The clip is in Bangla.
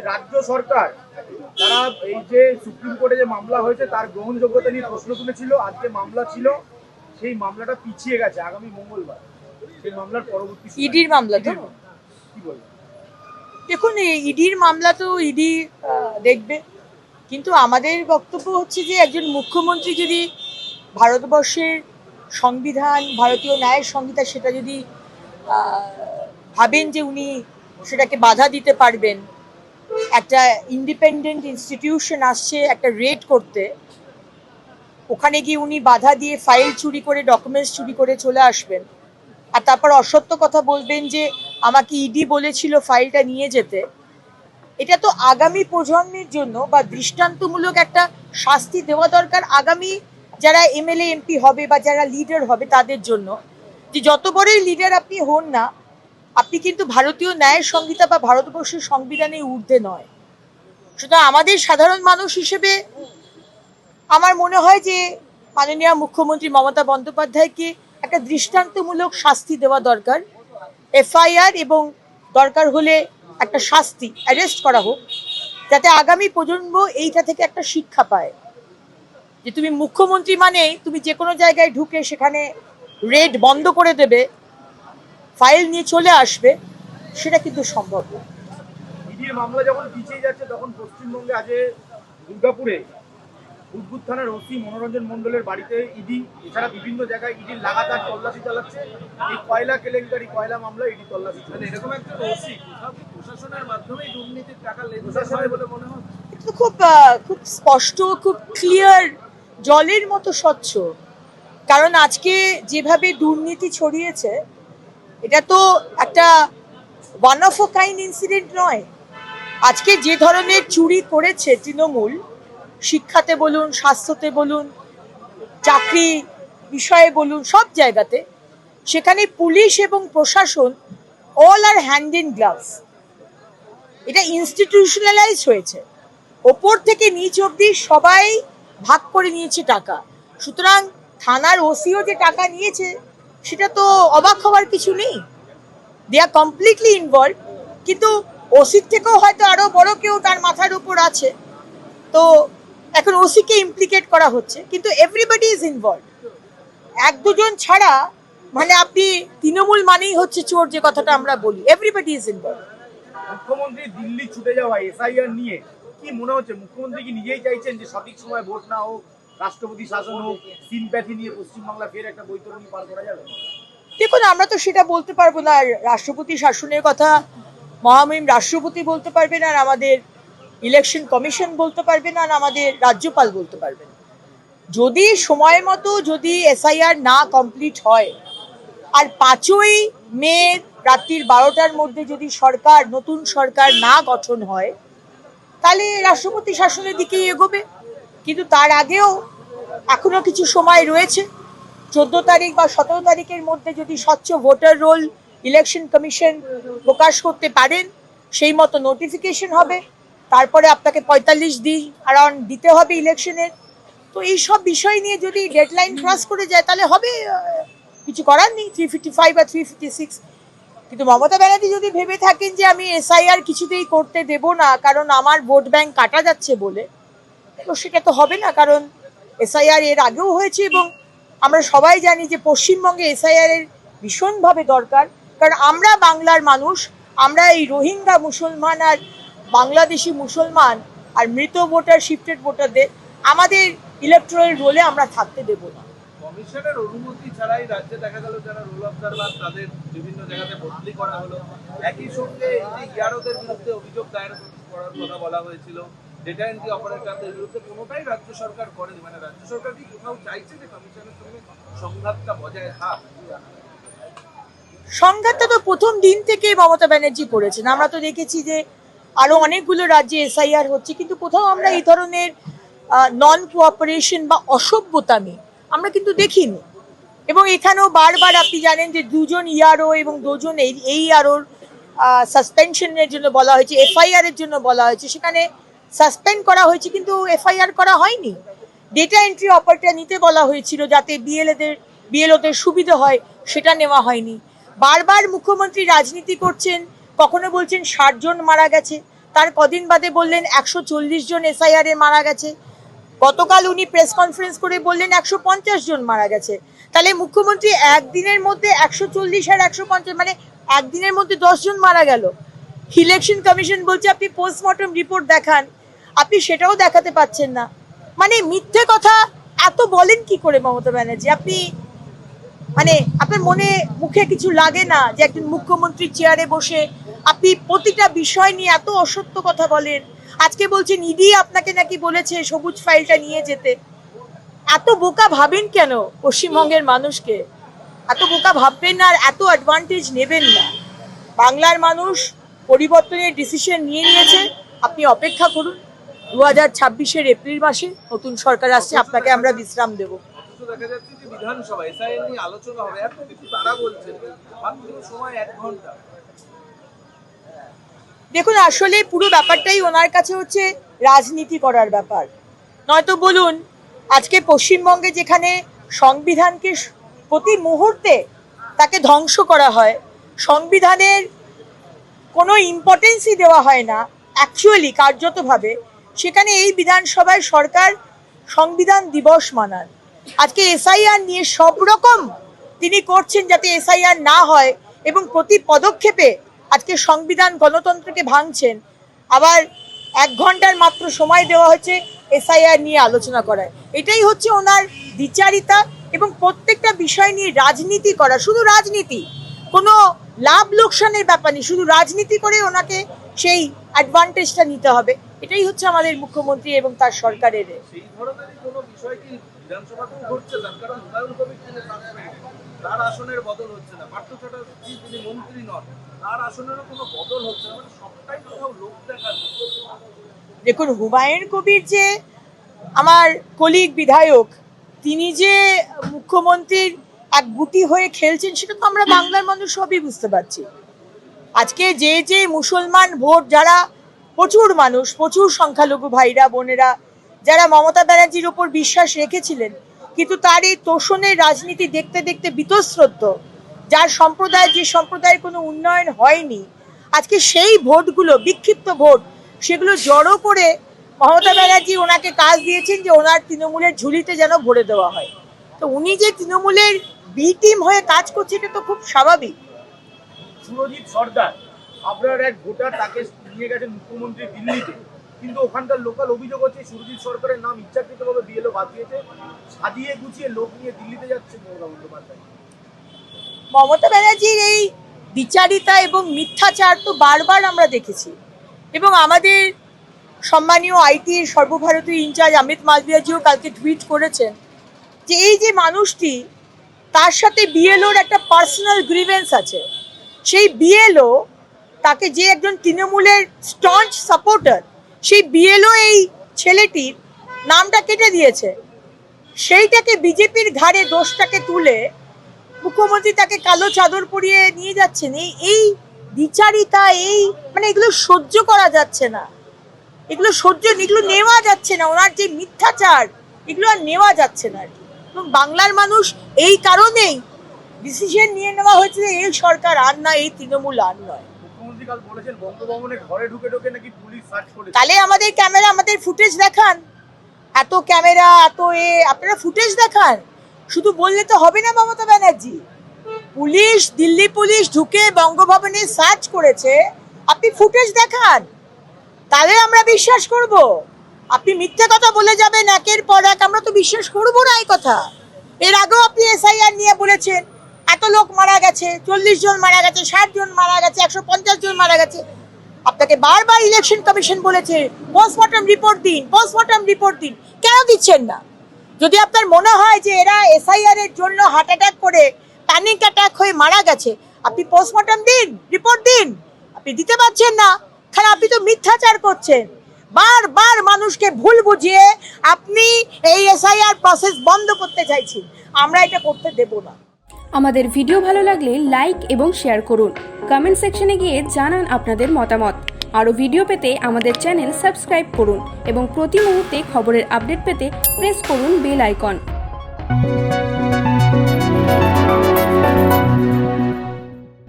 রাজ্য সরকার তারা এই যে সুপ্রিম কোর্টে যে মামলা হয়েছে তার গ্রহণযোগ্যতা নিয়ে প্রশ্ন তুলেছিল। আজকে মামলা ছিল, সেই মামলাটা পিছিয়ে গেছে আগামী মঙ্গলবার। সেই মামলার পরবর্তী ইডির মামলা তো কি বলবো, দেখুন, ইডির মামলা তো ইডি দেখবে, কিন্তু আমাদের বক্তব্য হচ্ছে যে একজন মুখ্যমন্ত্রী যদি ভারতবর্ষের সংবিধান, ভারতীয় ন্যায় সংহিতা, সেটা যদি ভাবেন যে উনি সেটাকে বাধা দিতে পারবেন, একটা ইন্ডিপেন্ডেন্ট ইনস্টিটিউশন আসছে একটা রেড করতে, ওখানে গিয়ে উনি বাধা দিয়ে ফাইল চুরি করে, ডকুমেন্টস চুরি করে চলে আসবেন, আর তারপর অসত্য কথা বলবেন যে আমাকে ইডি বলেছিল ফাইলটা নিয়ে যেতে, এটা তো আগামী প্রজন্মের জন্য বা দৃষ্টান্তমূলক একটা শাস্তি দেওয়া দরকার আগামী যারা এমএলএ এমপি হবে বা যারা লিডার হবে তাদের জন্য, যে যত বড়ই লিডার আপনি হন না, আপনি কিন্তু ভারতীয় ন্যায় সংহিতা বা ভারতবর্ষের সংবিধানের ঊর্ধ্বে নয়। সুতরাং আমাদের সাধারণ মানুষ হিসেবে আমার মনে হয় যে মাননীয় মুখ্যমন্ত্রী মমতা বন্দ্যোপাধ্যায়কে একটা দৃষ্টান্তমূলক শাস্তি দেওয়া দরকার, এফআইআর এবং দরকার হলে একটা শাস্তি, অ্যারেস্ট করা হোক, যাতে আগামী প্রজন্ম এইটা থেকে একটা শিক্ষা পায় যে তুমি মুখ্যমন্ত্রী মানে তুমি যে কোনো জায়গায় ঢুকে সেখানে রেড বন্ধ করে দেবে, ফাইল নিয়ে চলে আসবে, সেটা কিন্তু সম্ভব না। ইডির মামলা যখন পিছিয়ে যাচ্ছে তখন পশ্চিমবঙ্গে আজ দুর্গাপুরে বুদবুদ থানার ওসি মনোরঞ্জন মণ্ডলের বাড়িতে ইডি, এছাড়া বিভিন্ন জায়গায় ইডির লাগাতার তল্লাশি চালাচ্ছে। এই কয়লা কেলেঙ্কারি, কয়লা মামলা ইডি তল্লাশি চালাচ্ছে। এরকম একটা ওসি প্রশাসনের মাধ্যমে দুর্নীতির টাকা লেনদেন হয় বলে মনে হয়। এটা খুব খুব স্পষ্ট, খুব ক্লিয়ার, জলের মতো স্বচ্ছ। কারণ আজকে যেভাবে দুর্নীতি ছড়িয়েছে, এটা তো একটা one of a kind incident নয়। আজকে যে ধরনের চুরি করেছে তৃণমূল, শিক্ষাতে বলুন, স্বাস্থ্যতে বলুন, চাকরি বিষয়ে বলুন, সব জায়গাতে, সেখানে পুলিশ এবং প্রশাসন all are hand in gloves. এটা ইনস্টিটিউশনালাইজ হয়েছে, ওপর থেকে নিচ অব্দি সবাই ভাগ করে নিয়েছে টাকা। সুতরাং থানার ওসিও যে টাকা নিয়েছে সেটা তো অবাক হওয়ার কিছু নেই, দে আর কমপ্লিটলি ইনভলভ। কিন্তু ওসির থেকেও হয়তো আরো বড় কেউ তার মাথার উপর আছে, তো এখন ওসিকে ইমপ্লিকেট করা হচ্ছে, কিন্তু এভরিবডি ইজ ইনভলভ। এক দুজন ছাড়া মানে আপনি তৃণমূল মানেই হচ্ছে চোর, যে কথাটা আমরা বলি, এভরিবডি ইজ ইনভলভ। মুখ্যমন্ত্রী দিল্লি ছুটে যাওয়া এসআইআর নিয়ে কি মনে হচ্ছে? মুখ্যমন্ত্রী কি নিজেই চাইছেন যে সঠিক সময় ভোট না হোক, রাষ্ট্রপতি শাসন হোক, সিম্প্যাথি নিয়ে পশ্চিমবাংলা ফের একটা বৈতরণী পার করা যাবে? দেখুন, আমরা তো সেটা বলতে পারবো না। রাষ্ট্রপতি শাসনের কথা মহামহিম রাষ্ট্রপতি বলতে পারবেন, আর আমাদের ইলেকশন কমিশন বলতে পারবেন, আর আমাদের রাজ্যপাল বলতে পারবেন। যদি সময় মতো যদি এসআইআর না কমপ্লিট হয়, আর 5ই মে রাত্রির 12টার মধ্যে যদি সরকার, নতুন সরকার না গঠন হয়, তাহলে রাষ্ট্রপতি শাসনের দিকেই এগোবে। কিন্তু তার আগেও এখনো কিছু সময় রয়েছে। 14 তারিখ বা 17 তারিখের মধ্যে যদি স্বচ্ছ ভোটার রোল ইলেকশন কমিশন প্রকাশ করতে পারেন, সেই মতো নোটিফিকেশন হবে, তারপরে আপনাকে 45 দিন অ্যারাউন্ড দিতে হবে ইলেকশনের। তো এই সব বিষয় নিয়ে যদি ডেডলাইন ক্রস করে যায় তাহলে হবে, কিছু করার নেই, 355 বা 356। কিন্তু মমতা ব্যানার্জি যদি ভেবে থাকেন যে আমি এসআইআর কিছুতেই করতে দেব না কারণ আমার ভোট ব্যাংক কাটা যাচ্ছে বলে, তো সেটা তো হবে না। কারণ এসআইআর এর আগেও হয়েছে এবং আমরা সবাই জানি যে পশ্চিমবঙ্গে এসআইআর এর ভীষণভাবে দরকার। কারণ আমরা বাংলার মানুষ, আমরা এই রোহিঙ্গা মুসলমান আর বাংলাদেশি মুসলমান আর মৃত ভোটার, শিফটেড ভোটারদের আমাদের ইলেকট্রাল রোলে আমরা থাকতে দেব না। কমিশনের অনুমতি ছাড়াই রাজ্যে দেখা গেল যারা রোল অবজারভার তাদের বিভিন্ন জায়গাতে বদলি করা হলো। একই সঙ্গে এই যে ইয়ারোদের বিরুদ্ধে অভিযোগ দায়ের করার কথা বলা হয়েছিল, ডেটা এন্ট্রি অপারেটরদের বিরুদ্ধে, কোনোটাই রাজ্য সরকার করেনি। মানে রাজ্য সরকার কি কোথাও চাইছে যে কমিশনের সঙ্গে সংঘাতটা বজায় থাক? সংঘাতটা তো প্রথম দিন থেকে মমতা ব্যানার্জি করেছেন। আমরা তো দেখেছি যে আরো অনেকগুলো রাজ্যে এসআইআর হচ্ছে, কিন্তু কোথাও আমরা এই ধরনের নন কোঅপারেশন বা অসভ্যতামি আমরা কিন্তু দেখিনি। এবং এখানেও বারবার আপনি জানেন যে 2জন ইআরও এবং 2জন এইআরওর সাসপেনশনের জন্য বলা হয়েছে, এফআইআর এর জন্য বলা হয়েছে, সেখানে সাসপেন্ড করা হয়েছে কিন্তু এফআইআর করা হয়নি। ডেটা এন্ট্রি অপারেটর নিতে বলা হয়েছিল যাতে বিএলওদের সুবিধা হয়, সেটা নেওয়া হয়নি। বারবার মুখ্যমন্ত্রী রাজনীতি করছেন, কখনো বলছেন 60 জন মারা গেছে, তার কদিন বাদে বললেন 140 জন এসআইআর এ মারা গেছে। গতকাল উনি প্রেস কনফারেন্স করে বললেন 150 জন মারা গেছে। তাহলে মুখ্যমন্ত্রী একদিনের মধ্যে 140 আর 150 মানে একদিনের মধ্যে 10 জন মারা গেল। ইলেকশন কমিশন বলছে আপনি পোস্টমর্টম রিপোর্ট দেখান, আপনি সেটাও দেখাতে পাচ্ছেন না। মানে মিথ্যে কথা এত বলেন কি করে মমতা ব্যানার্জি? আপনি মানে আপনার মনে মুখে কিছু লাগে না যে একজন মুখ্যমন্ত্রী চেয়ারে বসে আপনি প্রতিটা বিষয় নিয়ে এত অসত্য কথা বলেন? আজকে বলছেন ইডি আপনাকে নাকি বলেছে সবুজ ফাইলটা নিয়ে যেতে। এত বোকা ভাবেন কেন পশ্চিমবঙ্গের মানুষকে? এত বোকা ভাববেন না আর এত অ্যাডভান্টেজ নেবেন না। বাংলার মানুষ পরিবর্তনের ডিসিশন নিয়ে নিয়েছে, আপনি অপেক্ষা করুন। 2026-এর এপ্রিল মাসে নতুন সরকার আসছে, আপনাকে আমরা বিশ্রাম দেব। দেখা যাচ্ছে যে বিধানসভা এসআইএল নিয়ে আলোচনা হবে, এত কিছু তারা বলছেন, মাত্র সময় 1 ঘন্টা। দেখুন, আসলে পুরো ব্যাপারটাই ওনার কাছে হচ্ছে রাজনীতি করার ব্যাপার। নয়তো বলুন, আজকে পশ্চিমবঙ্গে যেখানে সংবিধানকে প্রতি মুহূর্তে তাকে ধ্বংস করা হয়, সংবিধানের কোনো ইম্পর্টেন্সই দেওয়া হয় না অ্যাকচুয়ালি কার্যতভাবে, সেখানে এই বিধানসভায় সরকার সংবিধান দিবস মানান। আজকে এসআইআর নিয়ে সব রকম তিনি করছেন যাতে এসআইআর না হয়, এবং প্রতি পদক্ষেপে আজকে সংবিধান গণতন্ত্রকে ভাঙছেন। আবার 1 ঘন্টার মাত্র সময় দেওয়া হচ্ছে এসআইআর নিয়ে আলোচনা করায়। এটাই হচ্ছে ওনার দ্বিচারিতা, এবং প্রত্যেকটা বিষয় নিয়ে রাজনীতি করা, শুধু রাজনীতি, কোনো লাভ লোকসানের ব্যাপার নেই, শুধু রাজনীতি করে ওনাকে সেই অ্যাডভান্টেজটা নিতে হবে। এটাই হচ্ছে আমাদের মুখ্যমন্ত্রী এবং তার সরকারের। সেই ধরনের কোনো বিষয় কি বিধানসভাতেও ঘটছে? তার কারণ হুমায়ুন কবির তিনি সাসপেন্ড, তার আসনের বদল হচ্ছে না। পার্থ চ্যাটার্জি তিনি মন্ত্রী নন, তার আসনেরও কোনো বদল হচ্ছে না, মানে সবটাই কোথাও লোক দেখা। দেখুন, হুমায়ুন কবির যে আমার কলিগ বিধায়ক, তিনি যে মুখ্যমন্ত্রীর এক গুটি হয়ে খেলছেন সেটা তো আমরা বাংলার মানুষ সবই বুঝতে পারছি। আজকে যে মুসলমান ভোট, যারা প্রচুর মানুষ, প্রচুর সংখ্যালঘু ভাইরা বোনেরা যারা মমতা ব্যানার্জির ওপর বিশ্বাস রেখেছিলেন, কিন্তু তার এই তোষণের রাজনীতি দেখতে দেখতে বীতশ্রদ্ধ, যার সম্প্রদায়, যে সম্প্রদায়ের কোনো উন্নয়ন হয়নি, আজকে সেই ভোটগুলো, বিক্ষিপ্ত ভোট, সেগুলো জড়ো করে মমতা ব্যানার্জি ওনাকে কাজ দিয়েছেন যে ওনার তৃণমূলের ঝুলিতে যেন ভরে দেওয়া হয়। তো উনি যে তৃণমূলের বি টিম হয়ে কাজ করছে, এটা তো খুব স্বাভাবিক। সুরজিৎ সর্দার আপনার এক ভোটার, তাকে নিয়ে গেছেন মুখ্যমন্ত্রী দিল্লিতে, কিন্তু ওখানকার লোকাল অভিযোগ হচ্ছে সুরজিৎ সরকারের নাম ইচ্ছাকৃতভাবে বিএলও বাদ দিয়েছে, সাজিয়ে গুছিয়ে লোক নিয়ে দিল্লিতে যাচ্ছে মমতা বন্দ্যোপাধ্যায়। মমতা ব্যানার্জির এই বিচারিতা এবং মিথ্যাচার তো বারবার আমরা দেখেছি, এবং আমাদের সম্মানীয় আইটির সর্বভারতীয় ইনচার্জ অমিত মালভিয়াজিও কালকে টুইট করেছেন যে এই যে মানুষটি, তার সাথে বিএলওর একটা পার্সোনাল গ্রিভেন্স আছে। সেই বিএলও, তাকে যে একজন তৃণমূলের স্টঞ্চ সাপোর্টার, সেই বিএলও এই ছেলেটির নামটা কেটে দিয়েছে। সেইটাকে বিজেপির ঘাড়ে দোষটাকে তুলে মুখ্যমন্ত্রী তাকে কালো চাদর পরিয়ে নিয়ে যাচ্ছেন। এই বিচারিতা, এই মানে এগুলো সহ্য করা যাচ্ছে না, এগুলো নেওয়া যাচ্ছে না। ওনার যে মিথ্যাচার, এগুলো আর নেওয়া যাচ্ছে না আর কি। এবং বাংলার মানুষ এই কারণেই ডিসিশন নিয়ে নেওয়া হয়েছে যে এই সরকার আর না, এই তৃণমূল আর নয়। মুখ্যমন্ত্রী কাল বলেছেন বঙ্গভবনে ঘরে ঢুকে ঢুকে নাকি পুলিশ সার্চ করেছে। তাহলে আমাদের ক্যামেরা, আমাদের ফুটেজ দেখান, এত ক্যামেরা, এত আপনারা ফুটেজ দেখান। শুধু বললে তো হবে না মমতা ব্যানার্জি। পুলিশ, দিল্লি পুলিশ ঢুকে বঙ্গভবনে সার্চ করেছে, আপনি ফুটেজ দেখান, তাহলে আমরা বিশ্বাস করব। আপনি মিথ্যে কথা বলে যাবেন একের পর এক, আমরা তো বিশ্বাস করবো না এই কথা। এর আগেও আপনি এসআইআর নিয়ে বলেছেন এত লোক মারা গেছে, 40 জন মারা গেছে, 60 জন মারা গেছে, 150 জন মারা গেছে। আপনাকে বারবার ইলেকশন কমিশন বলেছে পোস্টমর্টম রিপোর্ট দিন, পোস্টমর্টম রিপোর্ট দিন, কেন দিচ্ছেন না? যদি আপনার মনে হয় যে এরা এসআইআর এর জন্য হার্ট অ্যাটাক করে, প্যানিক অ্যাটাক হয়ে মারা গেছে, আপনি পোস্টমর্টম দিন, রিপোর্ট দিন। আপনি দিতে পারছেন না, কারণ আপনি তো মিথ্যাচার করছেন। বারবার মানুষকে ভুল বুঝিয়ে আপনি এই এসআইআর প্রসেস বন্ধ করতে চাইছেন, আমরা এটা করতে দেব না। আমাদের ভিডিও ভালো লাগলে লাইক এবং শেয়ার করুন। কমেন্ট সেকশনে গিয়ে জানান আপনাদের মতামত। আরও ভিডিও পেতে আমাদের চ্যানেল সাবস্ক্রাইব করুন এবং প্রতি মুহূর্তে খবরের আপডেট পেতে প্রেস করুন বেল আইকন।